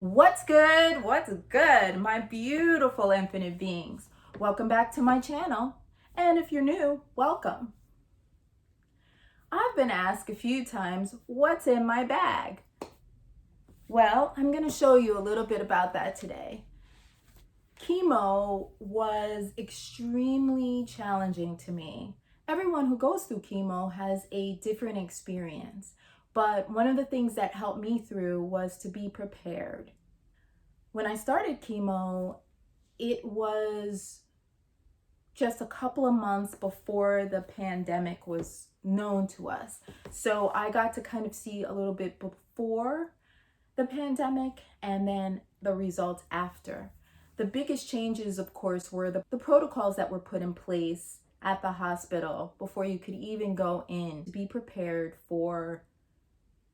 What's good? What's good, my beautiful infinite beings? Welcome back to my channel. And if you're new, welcome. I've been asked a few times, what's in my bag? Well, I'm going to show you a little bit about that today. Chemo was extremely challenging to me. Everyone who goes through chemo has a different experience, but one of the things that helped me through was to be prepared. When I started chemo, it was just a couple of months before the pandemic was known to us. So I got to kind of see a little bit before the pandemic and then the results after. The biggest changes, of course, were the protocols that were put in place at the hospital before you could even go in. To be prepared for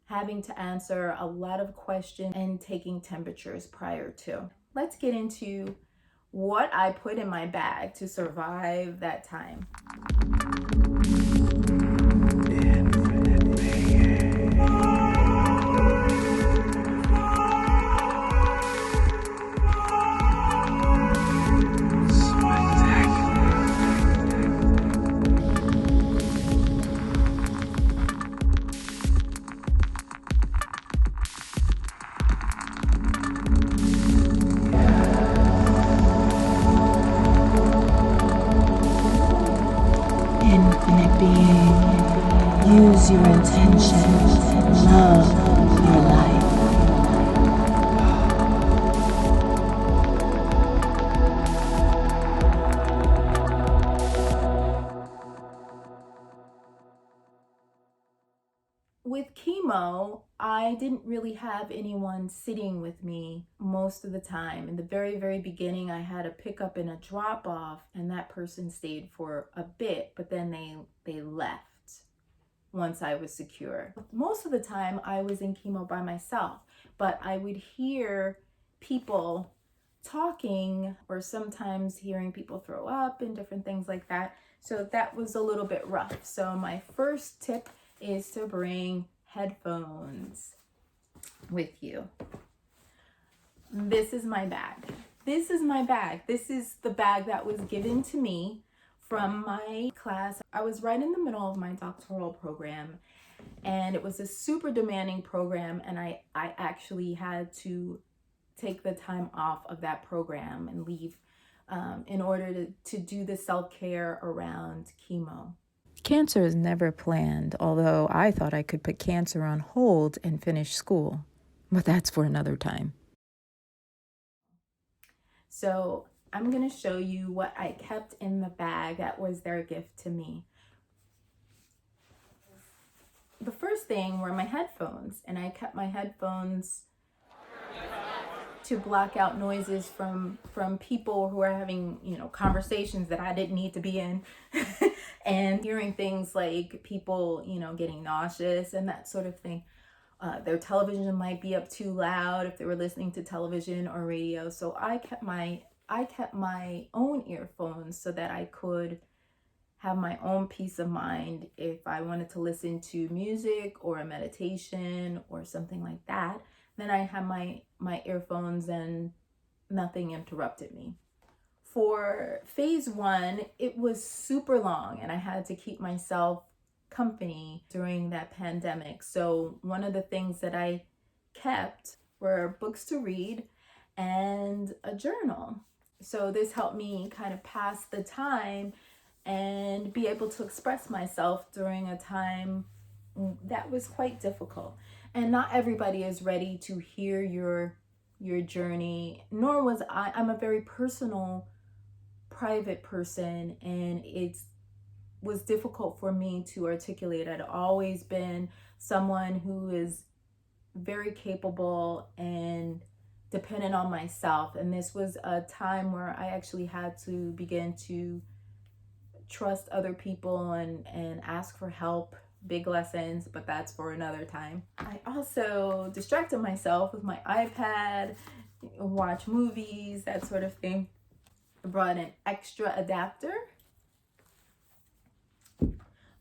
having to answer a lot of questions and taking temperatures prior to. Let's get into what I put in my bag to survive that time. Infinite being, use your intention, love your life. With chemo, I didn't really have anyone sitting with me most of the time. In the very, very beginning, I had a pickup and a drop off, and that person stayed for a bit, but then they left once I was secure. Most of the time, I was in chemo by myself, but I would hear people talking or sometimes hearing people throw up and different things like that. So that was a little bit rough. So my first tip is to bring headphones with you. This is my bag. This is my bag. This is the bag that was given to me from my class. I was right in the middle of my doctoral program, and it was a super demanding program, and I actually had to take the time off of that program and leave in order to do the self-care around chemo. Cancer is never planned, although I thought I could put cancer on hold and finish school. But that's for another time. So I'm going to show you what I kept in the bag that was their gift to me. The first thing were my headphones, and I kept my headphones to block out noises from people who are having, conversations that I didn't need to be in and hearing things like people, getting nauseous and that sort of thing. Their television might be up too loud if they were listening to television or radio. So I kept my own earphones so that I could have my own peace of mind if I wanted to listen to music or a meditation or something like that. Then I had my earphones and nothing interrupted me. For phase 1, it was super long and I had to keep myself company during that pandemic. So one of the things that I kept were books to read and a journal. So this helped me kind of pass the time and be able to express myself during a time that was quite difficult. And not everybody is ready to hear your journey, nor was I. I'm a very personal, private person, and it was difficult for me to articulate. I'd always been someone who is very capable and dependent on myself, and this was a time where I actually had to begin to trust other people and ask for help. Big lessons, but that's for another time. I also distracted myself with my iPad, watch movies, that sort of thing. I brought an extra adapter.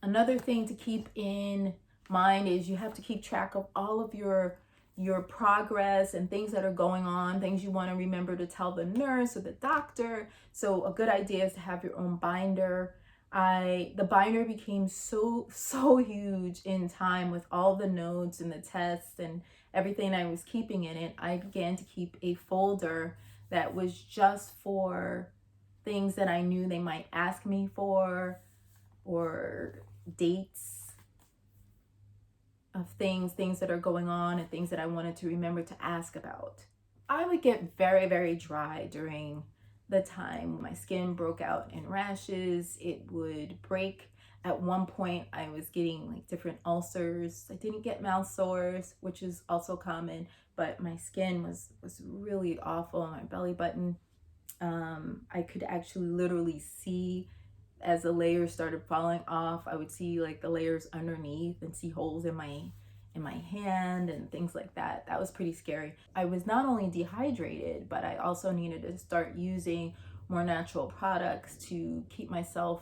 Another thing to keep in mind is you have to keep track of all of your your progress and things that are going on, things you want to remember to tell the nurse or the doctor. So a good idea is to have your own binder. The binder became so huge in time with all the notes and the tests and everything I was keeping in it. I began to keep a folder that was just for things that I knew they might ask me for, or dates of things that are going on and things that I wanted to remember to ask about. I would get very, very dry during the time. My skin broke out in rashes. It would break. At one point, I was getting like different ulcers. I didn't get mouth sores, which is also common, but my skin was really awful. My belly button, I could actually literally see as the layers started falling off. I would see like the layers underneath and see holes in my hand and things like that. That was pretty scary. I was not only dehydrated, but I also needed to start using more natural products to keep myself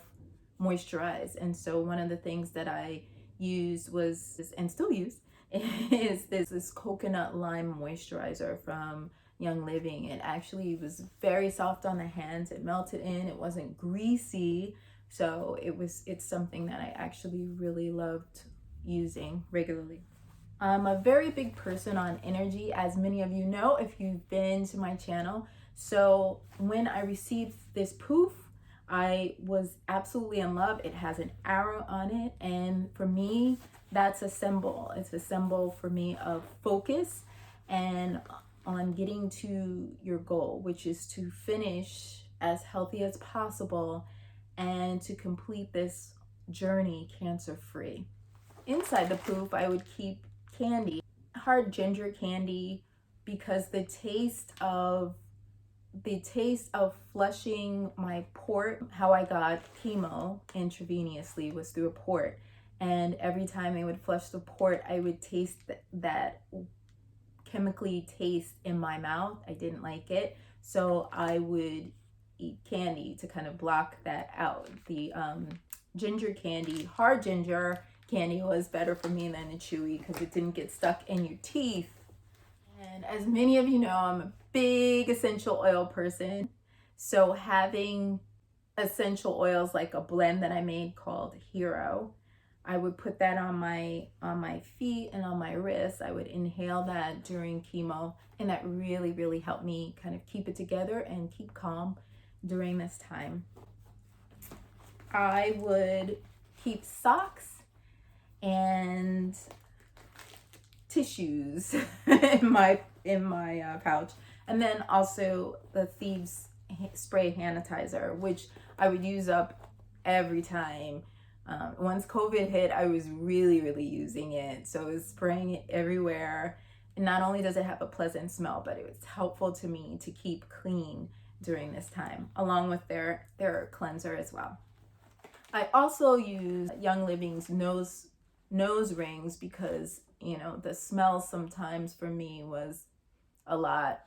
moisturized. And so one of the things that I used was, and still use, is this coconut lime moisturizer from Young Living. It actually was very soft on the hands. It melted in. It wasn't greasy. So it's something that I actually really loved using regularly. I'm a very big person on energy, as many of you know if you've been to my channel. So when I received this poof, I was absolutely in love. It has an arrow on it, and for me, that's a symbol. It's a symbol for me of focus and on getting to your goal, which is to finish as healthy as possible and to complete this journey cancer-free. Inside the poof, I would keep candy, hard ginger candy, because the taste of flushing my port, how I got chemo intravenously was through a port. And every time they would flush the port, I would taste that chemically taste in my mouth. I didn't like it. So I would eat candy to kind of block that out. The ginger candy, hard ginger candy, was better for me than the chewy because it didn't get stuck in your teeth. And as many of you know, I'm a big essential oil person. So having essential oils like a blend that I made called Hero, I would put that on my feet and on my wrists. I would inhale that during chemo, and that really, really helped me kind of keep it together and keep calm during this time. I would keep socks and tissues in my pouch, and then also the Thieves spray sanitizer, which I would use up every time. Once COVID hit, I was really using it, so I was spraying it everywhere. And not only does it have a pleasant smell, but it was helpful to me to keep clean during this time, along with their cleanser as well. I also use Young Living's nose rings because, you know, the smell sometimes for me was a lot.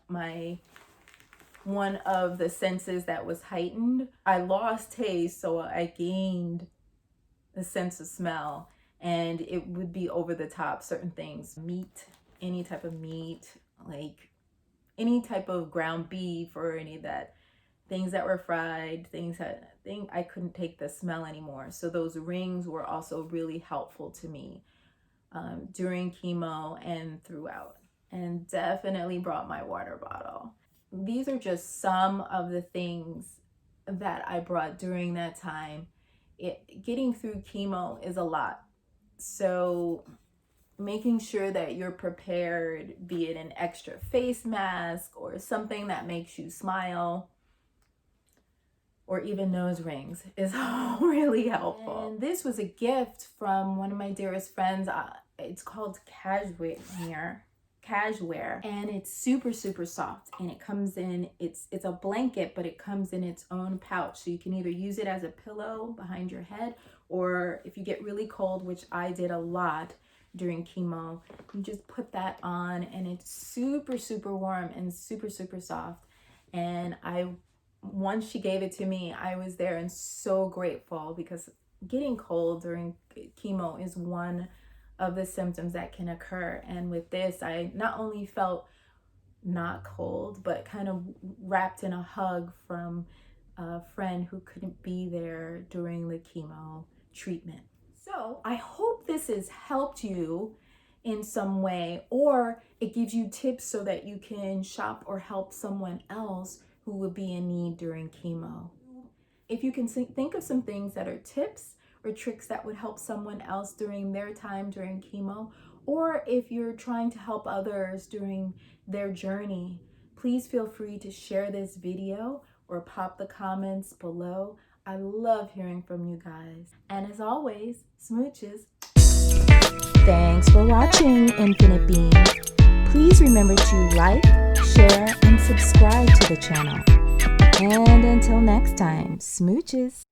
One of the senses that was heightened, I lost taste, so I gained the sense of smell, and it would be over the top. Certain things, meat, any type of meat, like any type of ground beef or any of that, things that were fried, I couldn't take the smell anymore. So those rings were also really helpful to me during chemo and throughout, and definitely brought my water bottle. These are just some of the things that I brought during that time. Getting through chemo is a lot. So making sure that you're prepared, be it an extra face mask or something that makes you smile, or even nose rings, is really helpful. And this was a gift from one of my dearest friends. It's called Cashware, and it's super soft, and it comes in, it's a blanket, but it comes in its own pouch, so you can either use it as a pillow behind your head, or if you get really cold, which I did a lot during chemo, you just put that on, and it's super warm and super soft. And once she gave it to me, I was there and so grateful, because getting cold during chemo is one of the symptoms that can occur. And with this, I not only felt not cold, but kind of wrapped in a hug from a friend who couldn't be there during the chemo treatment. So I hope this has helped you in some way, or it gives you tips so that you can shop or help someone else who would be in need during chemo. If you can think of some things that are tips or tricks that would help someone else during their time during chemo, or if you're trying to help others during their journey, please feel free to share this video or pop the comments below. I love hearing from you guys. And as always, smooches. Thanks for watching, Infinite Beings. Please remember to like, share, and subscribe to the channel. And until next time, smooches.